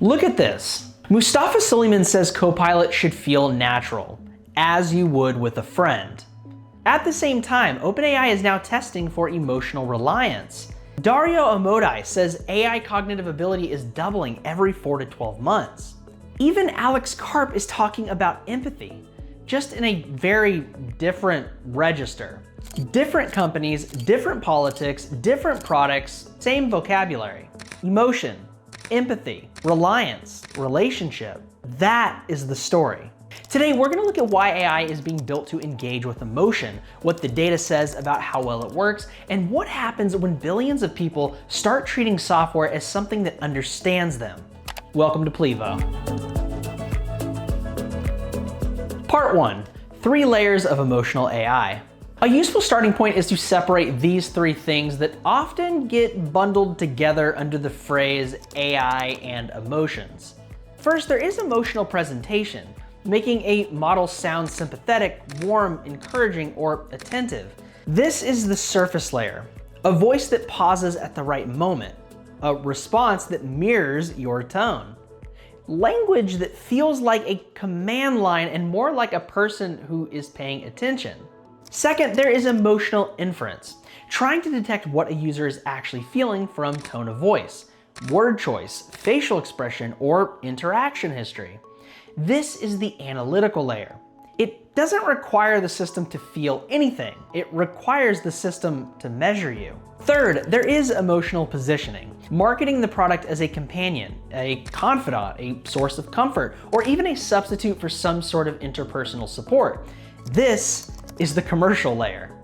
Look at this. Mustafa Suleyman says Copilot should feel natural, as you would with a friend. At the same time, OpenAI is now testing for emotional reliance. Dario Amodei says AI cognitive ability is doubling every 4 to 12 months. Even Alex Karp is talking about empathy, just in a very different register. Different companies, different politics, different products, same vocabulary. Emotion, empathy, reliance, relationship. That is the story. Today, we're gonna look at why AI is being built to engage with emotion, what the data says about how well it works, and what happens when billions of people start treating software as something that understands them. Welcome to Plivo. Part 1, 3 layers of emotional AI. A useful starting point is to separate these 3 things that often get bundled together under the phrase AI and emotions. First, there is emotional presentation, making a model sound sympathetic, warm, encouraging, or attentive. This is the surface layer, a voice that pauses at the right moment, a response that mirrors your tone. Language that feels like a command line and more like a person who is paying attention. Second, there is emotional inference, trying to detect what a user is actually feeling from tone of voice, word choice, facial expression, or interaction history. This is the analytical layer. It doesn't require the system to feel anything. It requires the system to measure you. Third, there is emotional positioning, marketing the product as a companion, a confidant, a source of comfort, or even a substitute for some sort of interpersonal support. This is the commercial layer.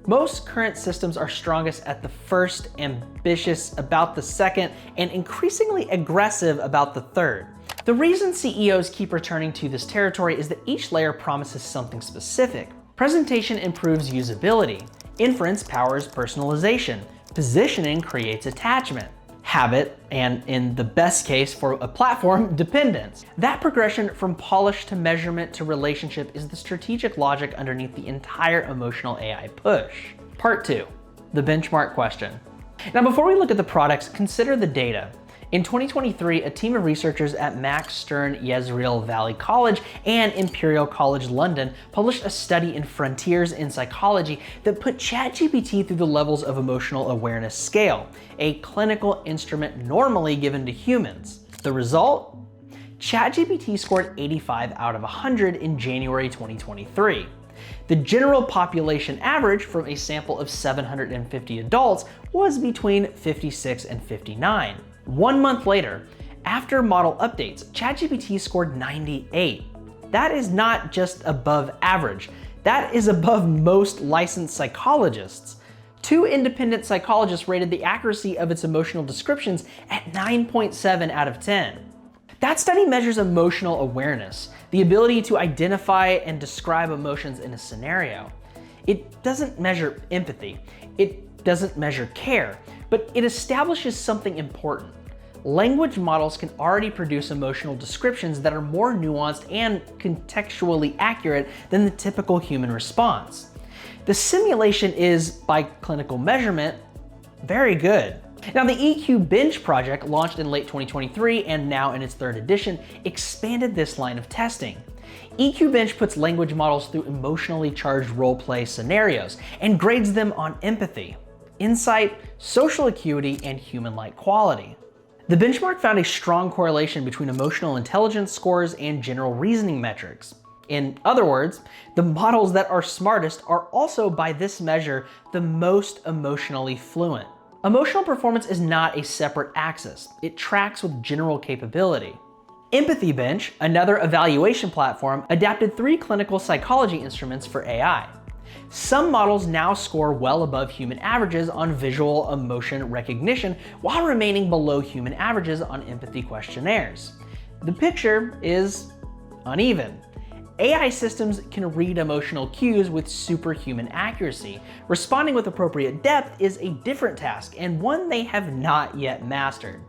Most current systems are strongest at the first, ambitious about the second, and increasingly aggressive about the third. The reason CEOs keep returning to this territory is that each layer promises something specific. Presentation improves usability. Inference powers personalization. Positioning creates attachment. Habit, and in the best case for a platform, dependence. That progression from polish to measurement to relationship is the strategic logic underneath the entire emotional AI push. Part 2, the benchmark question. Now, before we look at the products, consider the data. In 2023, a team of researchers at Max Stern Yezreel Valley College and Imperial College London published a study in Frontiers in Psychology that put ChatGPT through the levels of emotional awareness scale, a clinical instrument normally given to humans. The result? ChatGPT scored 85 out of 100 in January 2023. The general population average from a sample of 750 adults was between 56 and 59. 1 month later, after model updates, ChatGPT scored 98. That is not just above average, that is above most licensed psychologists. 2 independent psychologists rated the accuracy of its emotional descriptions at 9.7 out of 10. That study measures emotional awareness, the ability to identify and describe emotions in a scenario. It doesn't measure empathy, it doesn't measure care, but it establishes something important. Language models can already produce emotional descriptions that are more nuanced and contextually accurate than the typical human response. The simulation is, by clinical measurement, very good. Now, the EQ Bench project, launched in late 2023 and now in its 3rd edition, expanded this line of testing. EQ Bench puts language models through emotionally charged role-play scenarios and grades them on empathy, insight, social acuity, and human-like quality. The benchmark found a strong correlation between emotional intelligence scores and general reasoning metrics. In other words, the models that are smartest are also, by this measure, the most emotionally fluent. Emotional performance is not a separate axis. It tracks with general capability. Empathy Bench, another evaluation platform, adapted 3 clinical psychology instruments for AI. Some models now score well above human averages on visual emotion recognition while remaining below human averages on empathy questionnaires. The picture is uneven. AI systems can read emotional cues with superhuman accuracy. Responding with appropriate depth is a different task and one they have not yet mastered.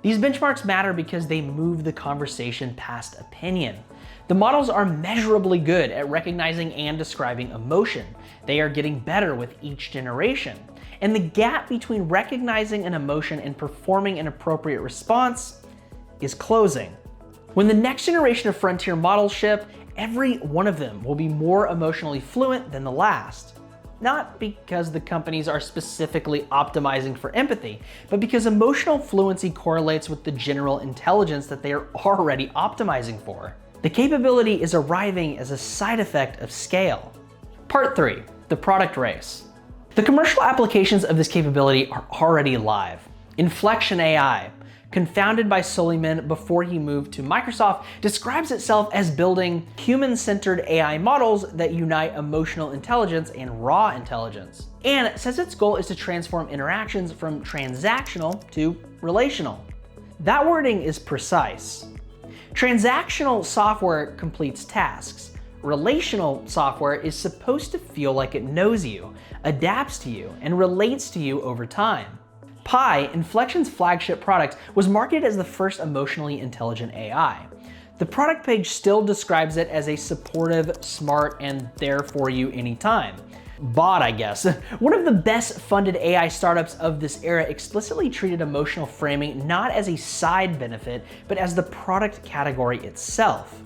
These benchmarks matter because they move the conversation past opinion. The models are measurably good at recognizing and describing emotion. They are getting better with each generation. And the gap between recognizing an emotion and performing an appropriate response is closing. When the next generation of frontier models ship, every one of them will be more emotionally fluent than the last. Not because the companies are specifically optimizing for empathy, but because emotional fluency correlates with the general intelligence that they are already optimizing for. The capability is arriving as a side effect of scale. Part 3, the product race. The commercial applications of this capability are already live. Inflection AI, confounded by Suleyman before he moved to Microsoft, describes itself as building human-centered AI models that unite emotional intelligence and raw intelligence, and says its goal is to transform interactions from transactional to relational. That wording is precise. Transactional software completes tasks. Relational software is supposed to feel like it knows you, adapts to you, and relates to you over time. Pi, Inflection's flagship product, was marketed as the first emotionally intelligent AI. The product page still describes it as a supportive, smart, and there for you anytime. Bot, I guess. One of the best funded AI startups of this era explicitly treated emotional framing not as a side benefit, but as the product category itself.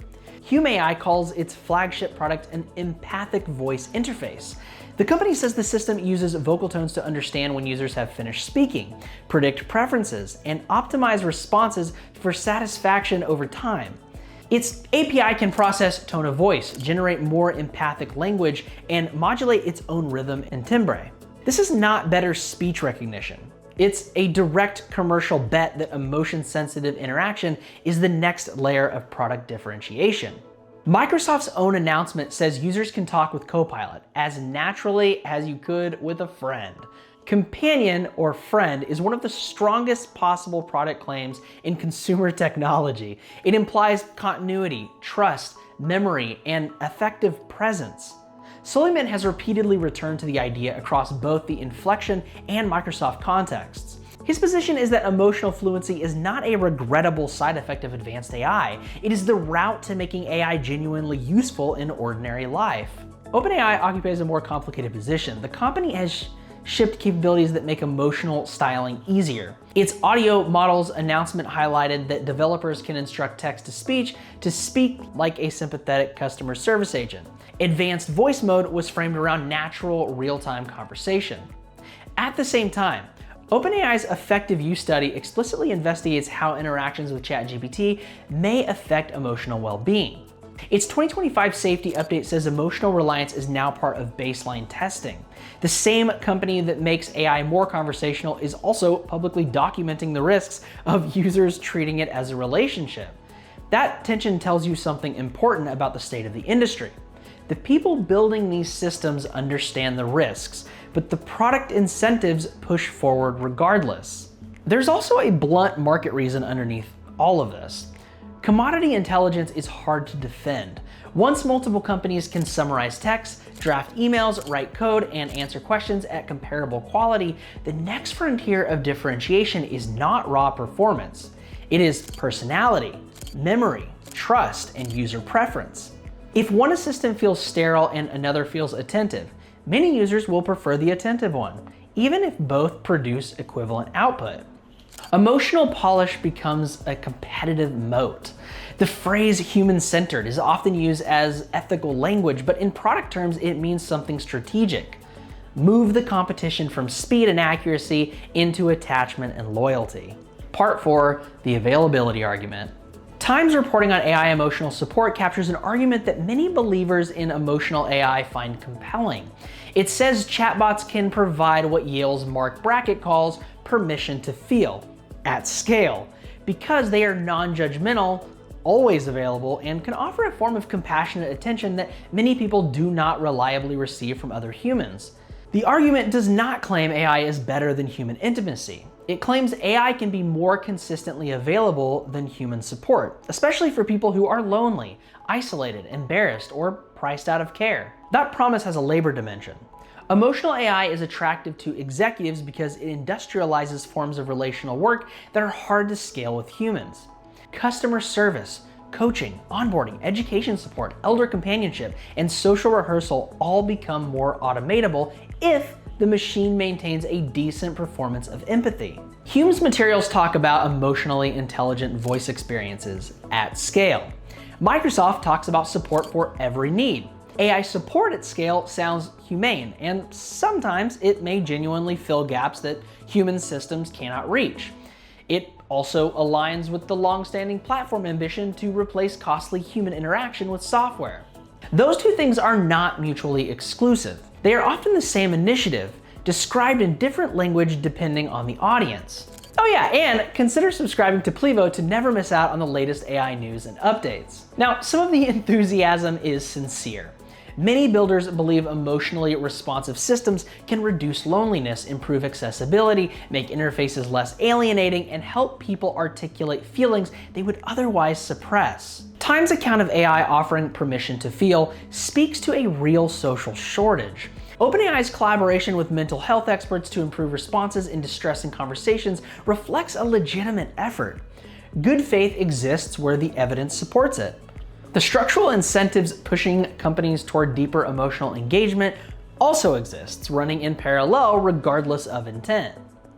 HumAI calls its flagship product an empathic voice interface. The company says the system uses vocal tones to understand when users have finished speaking, predict preferences, and optimize responses for satisfaction over time. Its API can process tone of voice, generate more empathic language, and modulate its own rhythm and timbre. This is not better speech recognition. It's a direct commercial bet that emotion-sensitive interaction is the next layer of product differentiation. Microsoft's own announcement says users can talk with Copilot as naturally as you could with a friend. Companion or friend is one of the strongest possible product claims in consumer technology. It implies continuity, trust, memory, and effective presence. Suleyman has repeatedly returned to the idea across both the Inflection and Microsoft contexts. His position is that emotional fluency is not a regrettable side effect of advanced AI. It is the route to making AI genuinely useful in ordinary life. OpenAI occupies a more complicated position. The company has shipped capabilities that make emotional styling easier. Its audio model's announcement highlighted that developers can instruct text-to-speech to speak like a sympathetic customer service agent. Advanced voice mode was framed around natural, real-time conversation. At the same time, OpenAI's effective use study explicitly investigates how interactions with ChatGPT may affect emotional well-being. Its 2025 safety update says emotional reliance is now part of baseline testing. The same company that makes AI more conversational is also publicly documenting the risks of users treating it as a relationship. That tension tells you something important about the state of the industry. The people building these systems understand the risks, but the product incentives push forward regardless. There's also a blunt market reason underneath all of this. Commodity intelligence is hard to defend. Once multiple companies can summarize text, draft emails, write code, and answer questions at comparable quality, the next frontier of differentiation is not raw performance. It is personality, memory, trust, and user preference. If one assistant feels sterile and another feels attentive, many users will prefer the attentive one, even if both produce equivalent output. Emotional polish becomes a competitive moat. The phrase human-centered is often used as ethical language, but in product terms, it means something strategic. Move the competition from speed and accuracy into attachment and loyalty. Part 4, the availability argument. Times reporting on AI emotional support captures an argument that many believers in emotional AI find compelling. It says chatbots can provide what Yale's Mark Brackett calls permission to feel at scale, because they are non-judgmental, always available, and can offer a form of compassionate attention that many people do not reliably receive from other humans. The argument does not claim AI is better than human intimacy. It claims AI can be more consistently available than human support, especially for people who are lonely, isolated, embarrassed, or priced out of care. That promise has a labor dimension. Emotional AI is attractive to executives because it industrializes forms of relational work that are hard to scale with humans. Customer service, coaching, onboarding, education support, elder companionship, and social rehearsal all become more automatable if the machine maintains a decent performance of empathy. Hume's materials talk about emotionally intelligent voice experiences at scale. Microsoft talks about support for every need. AI support at scale sounds humane, and sometimes it may genuinely fill gaps that human systems cannot reach. It also aligns with the long-standing platform ambition to replace costly human interaction with software. Those two things are not mutually exclusive. They are often the same initiative, described in different language depending on the audience. Oh yeah, and consider subscribing to Plivo to never miss out on the latest AI news and updates. Now, some of the enthusiasm is sincere. Many builders believe emotionally responsive systems can reduce loneliness, improve accessibility, make interfaces less alienating, and help people articulate feelings they would otherwise suppress. Time's account of AI offering permission to feel speaks to a real social shortage. OpenAI's collaboration with mental health experts to improve responses in distressing conversations reflects a legitimate effort. Good faith exists where the evidence supports it. The structural incentives pushing companies toward deeper emotional engagement also exists, running in parallel regardless of intent.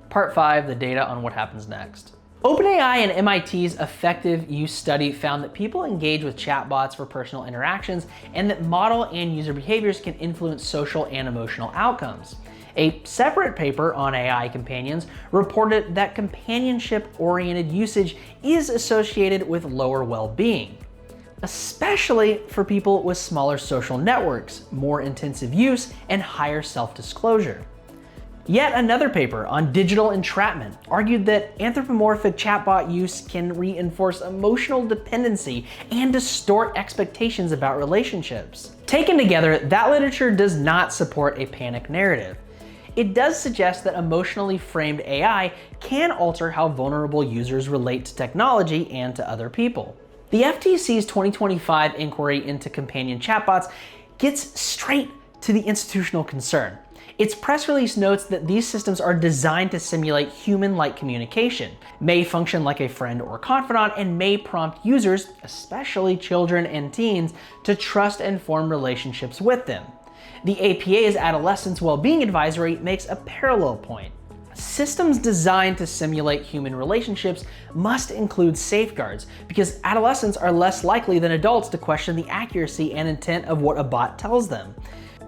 Part 5, the data on what happens next. OpenAI and MIT's effective use study found that people engage with chatbots for personal interactions and that model and user behaviors can influence social and emotional outcomes. A separate paper on AI companions reported that companionship-oriented usage is associated with lower well-being, especially for people with smaller social networks, more intensive use, and higher self-disclosure. Yet another paper on digital entrapment argued that anthropomorphic chatbot use can reinforce emotional dependency and distort expectations about relationships. Taken together, that literature does not support a panic narrative. It does suggest that emotionally framed AI can alter how vulnerable users relate to technology and to other people. The FTC's 2025 inquiry into companion chatbots gets straight to the institutional concern. Its press release notes that these systems are designed to simulate human-like communication, may function like a friend or confidant, and may prompt users, especially children and teens, to trust and form relationships with them. The APA's Adolescents Wellbeing Advisory makes a parallel point. Systems designed to simulate human relationships must include safeguards because adolescents are less likely than adults to question the accuracy and intent of what a bot tells them.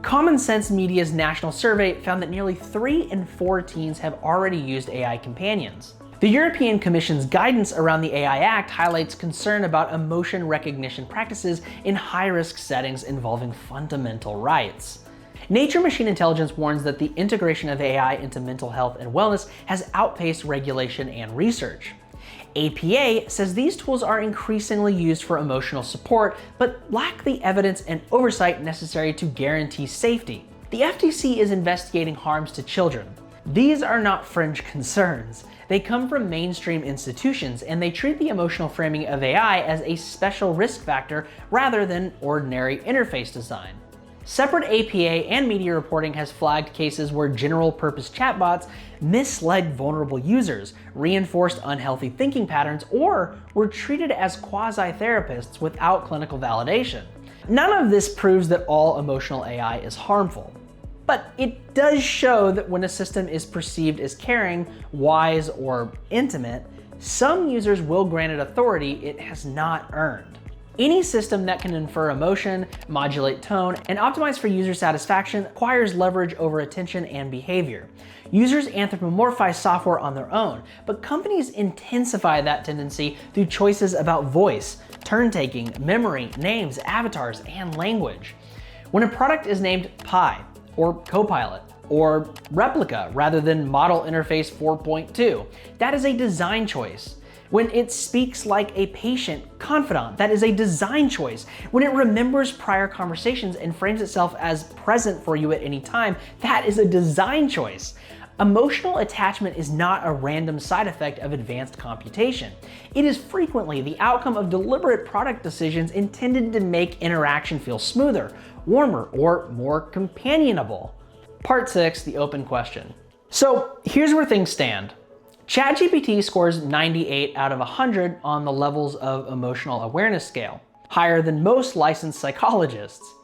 Common Sense Media's national survey found that nearly 3 in 4 teens have already used AI companions. The European Commission's guidance around the AI Act highlights concern about emotion recognition practices in high-risk settings involving fundamental rights. Nature Machine Intelligence warns that the integration of AI into mental health and wellness has outpaced regulation and research. APA says these tools are increasingly used for emotional support, but lack the evidence and oversight necessary to guarantee safety. The FTC is investigating harms to children. These are not fringe concerns. They come from mainstream institutions, and they treat the emotional framing of AI as a special risk factor rather than ordinary interface design. Separate APA and media reporting has flagged cases where general-purpose chatbots misled vulnerable users, reinforced unhealthy thinking patterns, or were treated as quasi-therapists without clinical validation. None of this proves that all emotional AI is harmful, but it does show that when a system is perceived as caring, wise, or intimate, some users will grant it authority it has not earned. Any system that can infer emotion, modulate tone, and optimize for user satisfaction acquires leverage over attention and behavior. Users anthropomorphize software on their own, but companies intensify that tendency through choices about voice, turn-taking, memory, names, avatars, and language. When a product is named Pi, or Copilot, or Replica rather than Model Interface 4.2, that is a design choice. When it speaks like a patient confidant, that is a design choice. When it remembers prior conversations and frames itself as present for you at any time, that is a design choice. Emotional attachment is not a random side effect of advanced computation. It is frequently the outcome of deliberate product decisions intended to make interaction feel smoother, warmer, or more companionable. Part 6, the open question. So here's where things stand. ChatGPT scores 98 out of 100 on the levels of emotional awareness scale, higher than most licensed psychologists.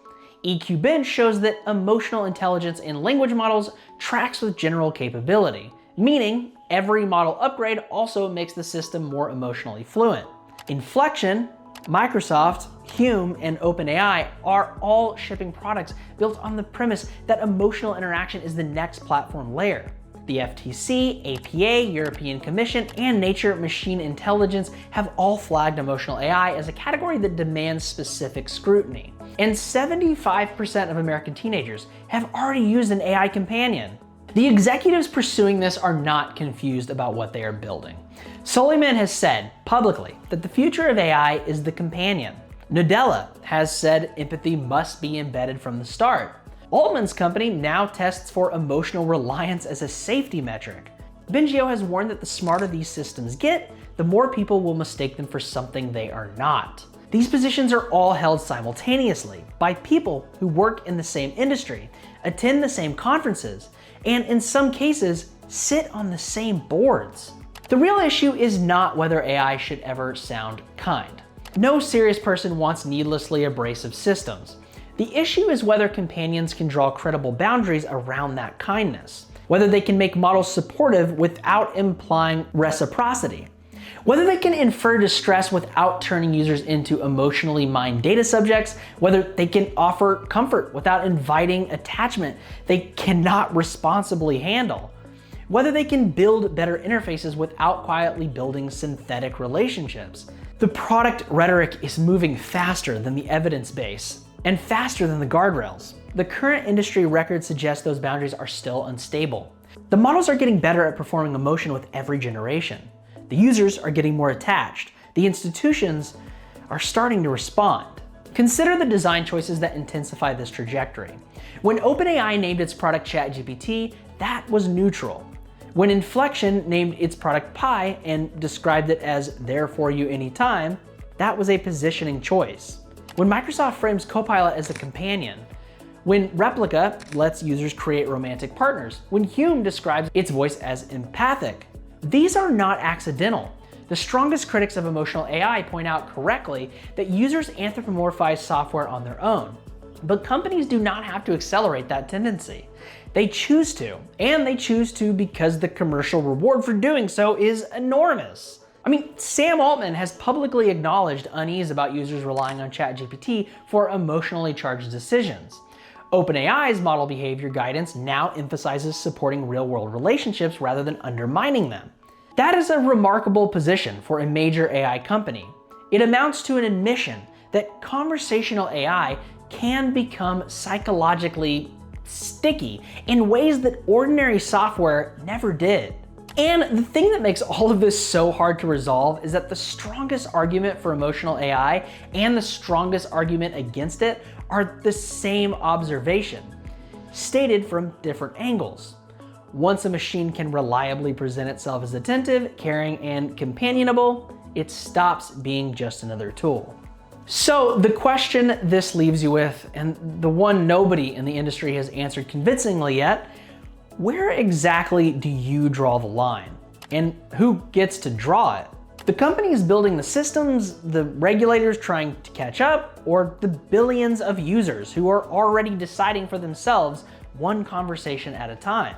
EQ Bench shows that emotional intelligence in language models tracks with general capability, meaning every model upgrade also makes the system more emotionally fluent. Inflection, Microsoft, Hume, and OpenAI are all shipping products built on the premise that emotional interaction is the next platform layer. The FTC, APA, European Commission, and Nature Machine Intelligence have all flagged emotional AI as a category that demands specific scrutiny. And 75% of American teenagers have already used an AI companion. The executives pursuing this are not confused about what they are building. Suleyman has said publicly that the future of AI is the companion. Nadella has said empathy must be embedded from the start. Altman's company now tests for emotional reliance as a safety metric. Bengio has warned that the smarter these systems get, the more people will mistake them for something they are not. These positions are all held simultaneously by people who work in the same industry, attend the same conferences, and in some cases, sit on the same boards. The real issue is not whether AI should ever sound kind. No serious person wants needlessly abrasive systems. The issue is whether companions can draw credible boundaries around that kindness, whether they can make models supportive without implying reciprocity, whether they can infer distress without turning users into emotionally mined data subjects, whether they can offer comfort without inviting attachment they cannot responsibly handle, whether they can build better interfaces without quietly building synthetic relationships. The product rhetoric is moving faster than the evidence base and faster than the guardrails. The current industry record suggests those boundaries are still unstable. The models are getting better at performing emotion with every generation. The users are getting more attached. The institutions are starting to respond. Consider the design choices that intensify this trajectory. When OpenAI named its product ChatGPT, that was neutral. When Inflection named its product Pi and described it as there for you anytime, that was a positioning choice. When Microsoft frames Copilot as a companion, when Replica lets users create romantic partners, when Hume describes its voice as empathic, these are not accidental. The strongest critics of emotional AI point out correctly that users anthropomorphize software on their own. But companies do not have to accelerate that tendency. They choose to, and they choose to because the commercial reward for doing so is enormous. I mean, Sam Altman has publicly acknowledged unease about users relying on ChatGPT for emotionally charged decisions. OpenAI's model behavior guidance now emphasizes supporting real-world relationships rather than undermining them. That is a remarkable position for a major AI company. It amounts to an admission that conversational AI can become psychologically sticky in ways that ordinary software never did. And the thing that makes all of this so hard to resolve is that the strongest argument for emotional AI and the strongest argument against it are the same observation, stated from different angles. Once a machine can reliably present itself as attentive, caring, and companionable, it stops being just another tool. So the question this leaves you with, and the one nobody in the industry has answered convincingly yet, where exactly do you draw the line? And who gets to draw it? The companies building the systems, the regulators trying to catch up, or the billions of users who are already deciding for themselves one conversation at a time?